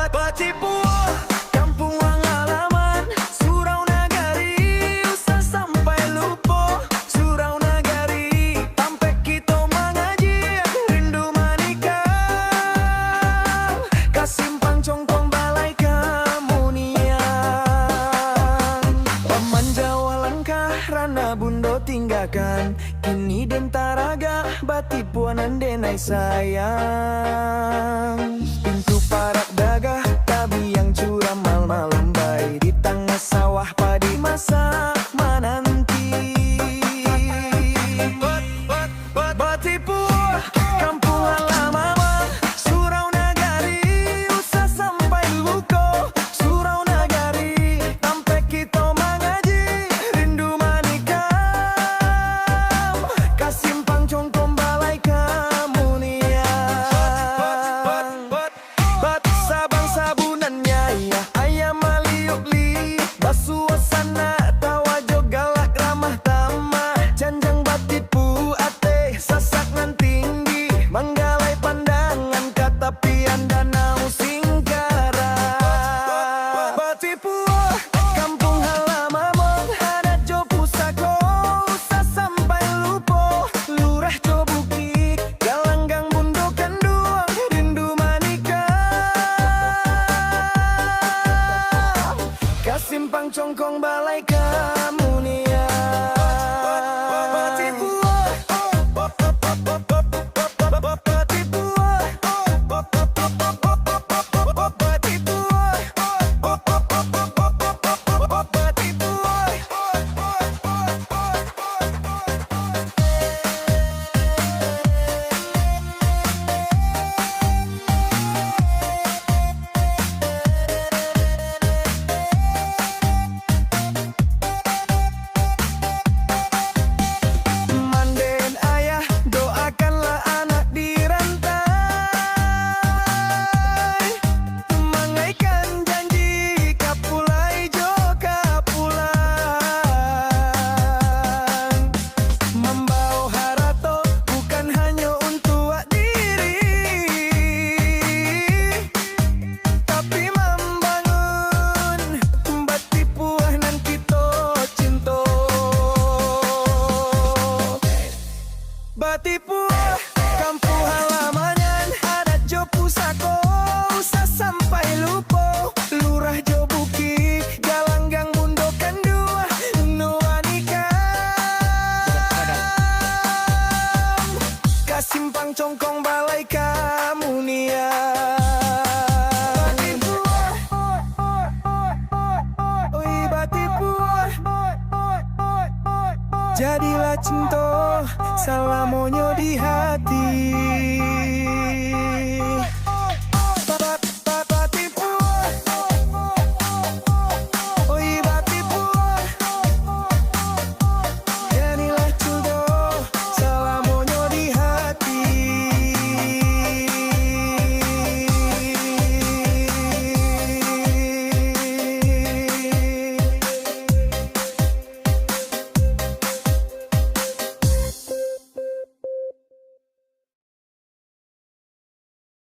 Batipu, kampung halaman, surau nagari, usah sampai lupa. Surau nagari, sampai kita mengaji, rindu manikah. Kasimpang congkong balai kemunian. Paman Jawa langkah, rana bundo tinggalkan. Kini dentaraga, Batipuan denai sayang. Pintu parak daga, tabi yang curam malam bayi. Di tengah sawah padi masa menanti. Batipu, kampung halaman, surau nagari, usah sampai luko. Surau nagari, sampai kita mengaji, rindu manikah. Kasimpang congkong balai kemunian. Bat sabang sabunannya ya, ayam maliuk li. Basuasana tawa jogalak ramah tamah. Janjang Batipu ate sasak nan tinggi. Menggalai pandangan katapian danau Singkara. Batipu, kampung halaman, adat jo pusako, usah sampai lupa. Lurah jo bukit, galanggang bundo kanduang, rindu manikah. Kasimpang congkong balai kemunian. Batipu, Batipu, Manden ayah, doakanlah anak dirantai. Mengaikan janji kapulai jo kapulang. Membawa harato bukan hanya untuk wak diri, tapi membangun Batipuan nan kita cinta. Batipu, kampung halaman, adat jo pusako, usah sampai lupa. Lurah jo bukit, galanggang bundo kandua, nuanikah. Kasimpang congkong balai kemunian. Oi Batipu, jadilah cinta, salamonyo di hati.